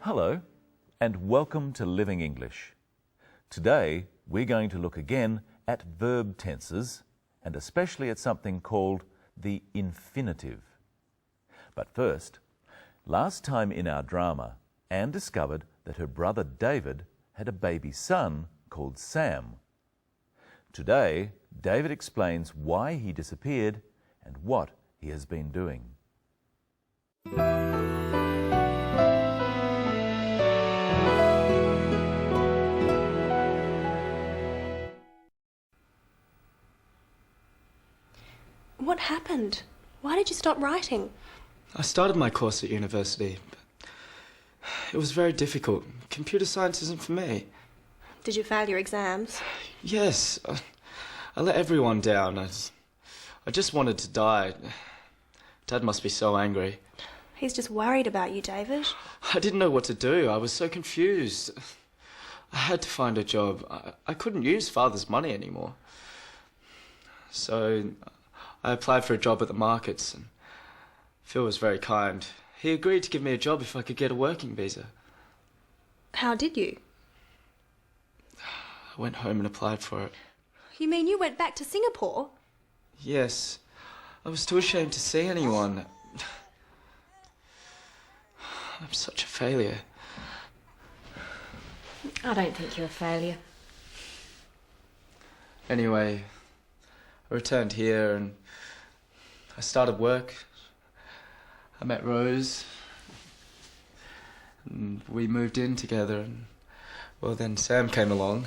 Hello, and welcome to Living English. Today, we're going to look again at verb tenses, and especially at something called the infinitive. But first, last time in our drama, Anne discovered that her brother David had a baby son called Sam. Today, David explains why he disappeared and what he has been doing. What happened? Why did you stop writing? I started my course at university, but it was very difficult. Computer science isn't for me. Did you fail your exams? Yes, I let everyone down. I just wanted to die. Dad must be so angry. He's just worried about you, David. I didn't know what to do. I was so confused. I had to find a job. I couldn't use Father's money anymore. So I applied for a job at the markets, and Phil was very kind. He agreed to give me a job if I could get a working visa. How did you? I went home and applied for it. You mean you went back to Singapore? Yes. I was too ashamed to see anyone. I'm such a failure. I don't think you're a failure. Anyway, I returned here and I started work. I met Rose. And we moved in together, and well, then Sam came along.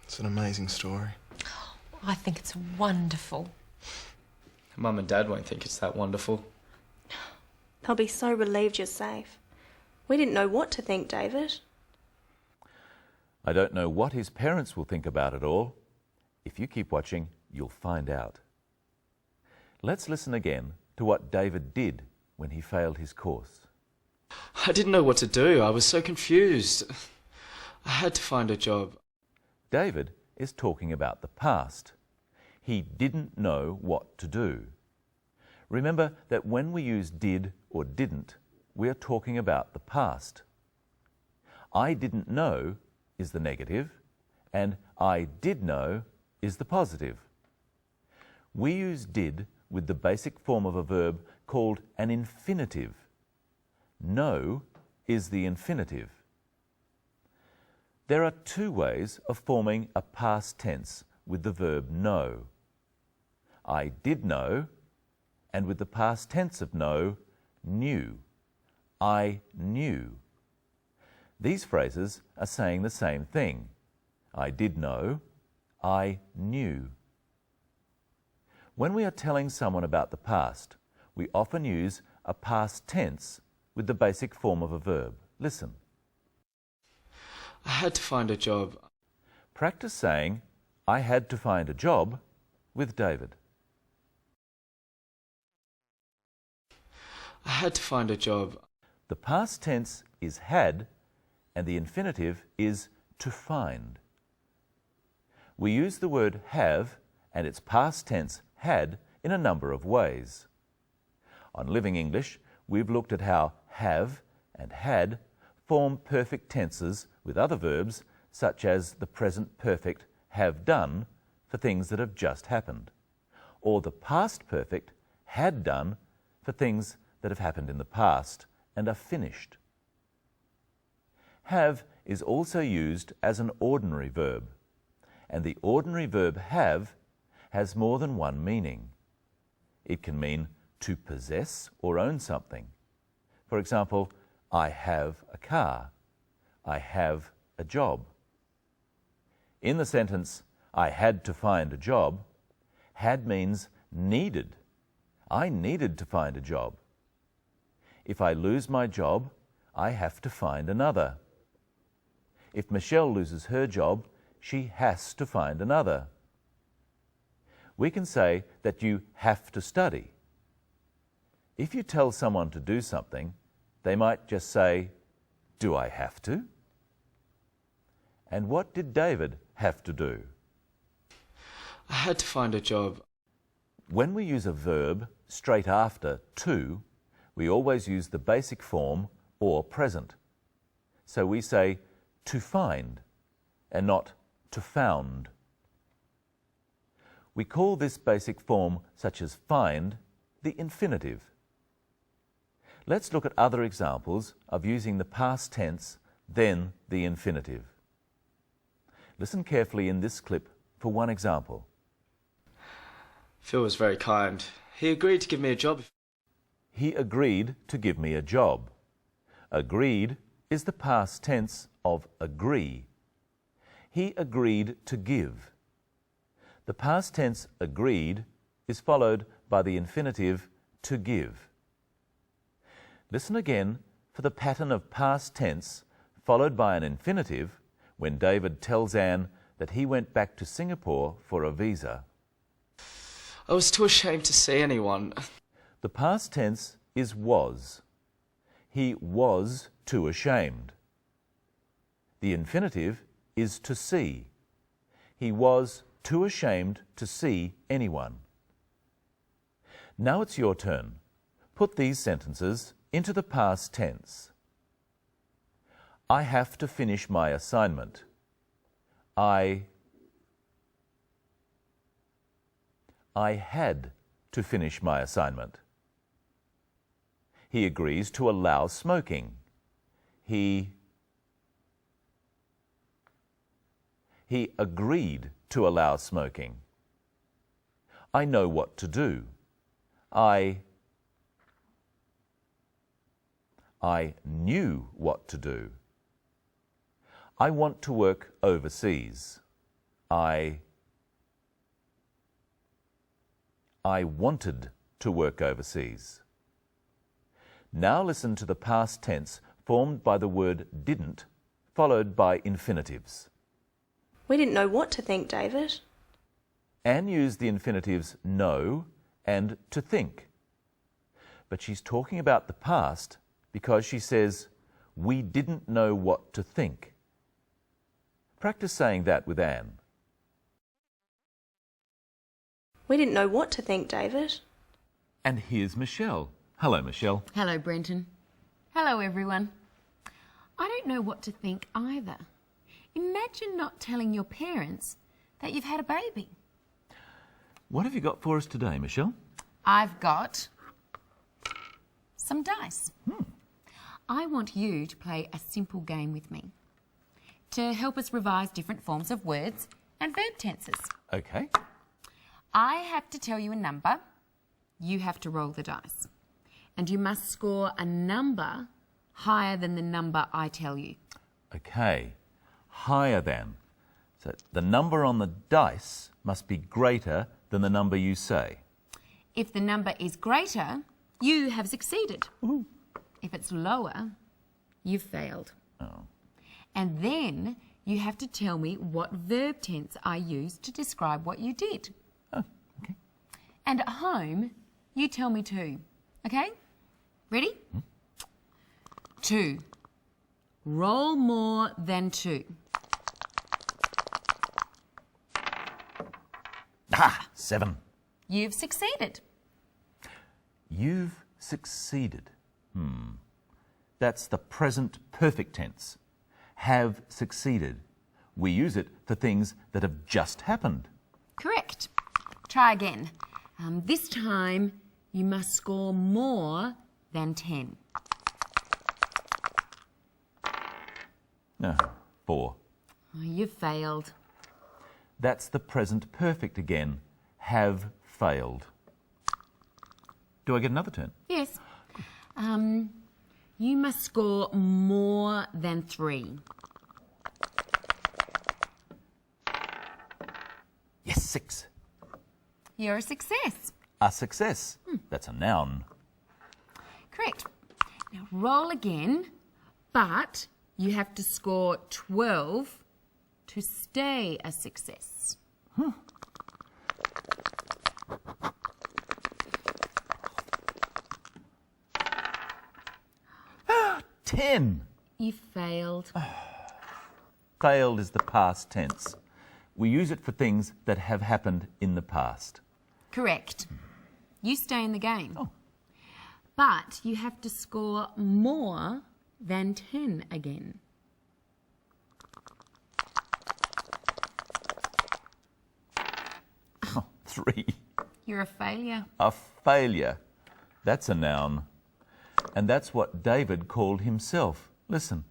It's an amazing story. I think it's wonderful. Mum and Dad won't think it's that wonderful. They'll be so relieved you're safe. We didn't know what to think, David. I don't know what his parents will think about it all. If you keep watching, you'll find out. Let's listen again to what David did when he failed his course. I didn't know what to do. I was so confused. I had to find a job. David is talking about the past. He didn't know what to do. Remember that when we use did or didn't, we are talking about the past. I didn't know is the negative, and I did know is the positive. We use did with the basic form of a verb called an infinitive. Know is the infinitive. There are two ways of forming a past tense with the verb know. I did know, and with the past tense of know, knew. I knew. These phrases are saying the same thing. I did know, I knew. When we are telling someone about the past, we often use a past tense with the basic form of a verb. Listen. I had to find a job. Practice saying, I had to find a job with David. I had to find a job. The past tense is had, and the infinitive is to find. We use the word have and its past tense had in a number of ways. On Living English, we've looked at how have and had form perfect tenses with other verbs such as the present perfect have done for things that have just happened, or the past perfect had done for things that have happened in the past and are finished. Have is also used as an ordinary verb, and the ordinary verb have has more than one meaning. It can mean to possess or own something. For example, I have a car. I have a job. In the sentence, I had to find a job, had means needed. I needed to find a job. If I lose my job, I have to find another. If Michelle loses her job, she has to find another. We can say that you have to study. If you tell someone to do something, they might just say, "Do I have to?" And what did David have to do? I had to find a job. When we use a verb straight after to, we always use the basic form or present. So we say to find and not to found. We call this basic form, such as find, the infinitive. Let's look at other examples of using the past tense, then the infinitive. Listen carefully in this clip for one example. Phil was very kind. He agreed to give me a job. He agreed to give me a job. Agreed is the past tense of agree. He agreed to give. The past tense agreed is followed by the infinitive to give. Listen again for the pattern of past tense followed by an infinitive when David tells Anne that he went back to Singapore for a visa. I was too ashamed to see anyone. The past tense is was. He was too ashamed. The infinitive is to see. He was too ashamed to see anyone. Now it's your turn. Put these sentences into the past tense. I have to finish my assignment. I had to finish my assignment. He agrees to allow smoking. He agreed to allow smoking. I know what to do. I knew what to do. I want to work overseas. I wanted to work overseas. Now listen to the past tense formed by the word didn't, followed by infinitives. We didn't know what to think, David. Anne used the infinitives know and to think. But she's talking about the past because she says, we didn't know what to think. Practice saying that with Anne. We didn't know what to think, David. And here's Michelle. Hello, Michelle. Hello, Brenton. Hello, everyone. I don't know what to think either. Imagine not telling your parents that you've had a baby. What have you got for us today, Michelle? I've got some dice. I want you to play a simple game with me to help us revise different forms of words and verb tenses. Okay. I have to tell you a number. You have to roll the dice. And you must score a number higher than the number I tell you. Okay. Higher than. So the number on the dice must be greater than the number you say. If the number is greater, you have succeeded. Ooh. If it's lower, you've failed. Oh. And then you have to tell me what verb tense I used to describe what you did. Oh, okay. And at home, you tell me too. Okay? Ready? 2. Roll more than 2. Ah, 7. You've succeeded. You've succeeded. That's the present perfect tense. Have succeeded. We use it for things that have just happened. Correct. Try again. This time, you must score more than 10. No, 4. Oh, you've failed. That's the present perfect again. Have failed. Do I get another turn? Yes. You must score more than 3. Yes, 6. You're a success. A success. That's a noun. Correct. Now roll again, but you have to score 12 to stay a success. 10. You failed. Failed is the past tense. We use it for things that have happened in the past. Correct. You stay in the game. Oh. But you have to score more than 10 again? Oh, 3. You're a failure. A failure. That's a noun. And that's what David called himself. Listen.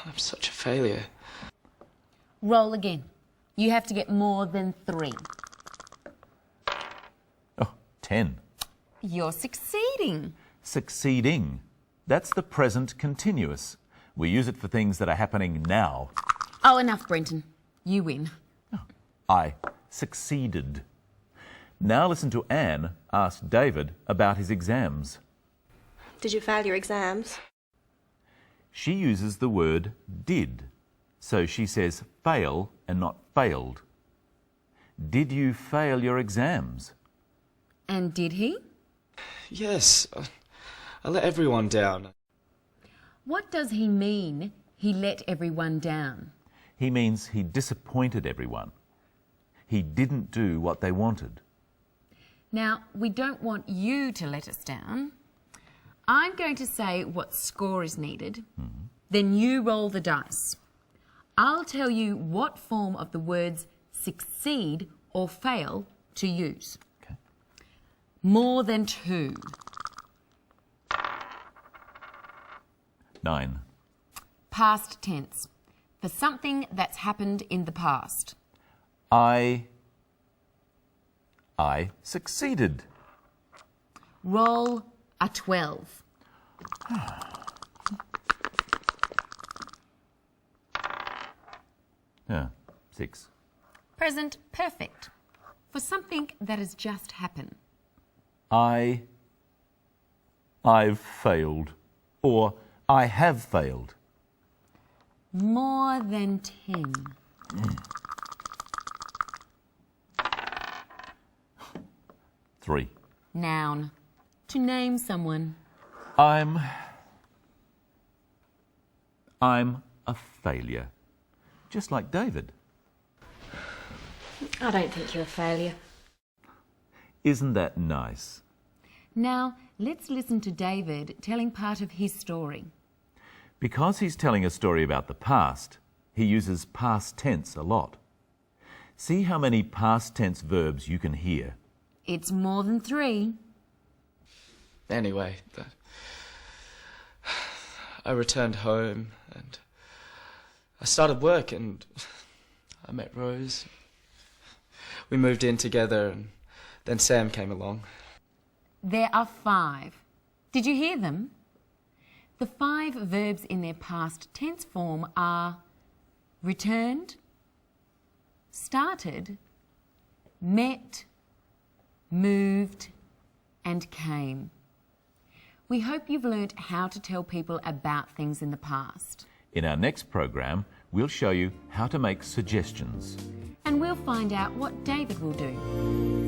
I'm such a failure. Roll again. You have to get more than 3. Oh, 10. You're succeeding. Succeeding. That's the present continuous. We use it for things that are happening now. Oh, enough, Brenton. You win. I succeeded. Now listen to Anne ask David about his exams. Did you fail your exams? She uses the word did, so she says fail and not failed. Did you fail your exams? And did he? Yes, I let everyone down. What does he mean, he let everyone down? He means he disappointed everyone. He didn't do what they wanted. Now, we don't want you to let us down. I'm going to say what score is needed. Then you roll the dice. I'll tell you what form of the words succeed or fail to use. Okay. More than 2. 9. Past tense. For something that's happened in the past. I succeeded. Roll a 12. Yeah, 6. Present perfect. For something that has just happened. I've failed. Or I have failed. More than 10. 3. Noun. To name someone. I'm a failure. Just like David. I don't think you're a failure. Isn't that nice? Now, let's listen to David telling part of his story. Because he's telling a story about the past, he uses past tense a lot. See how many past tense verbs you can hear. It's more than 3. Anyway, I returned home and I started work and I met Rose. We moved in together and then Sam came along. There are 5. Did you hear them? The 5 verbs in their past tense form are returned, started, met, moved, and came. We hope you've learnt how to tell people about things in the past. In our next program, we'll show you how to make suggestions. And we'll find out what David will do.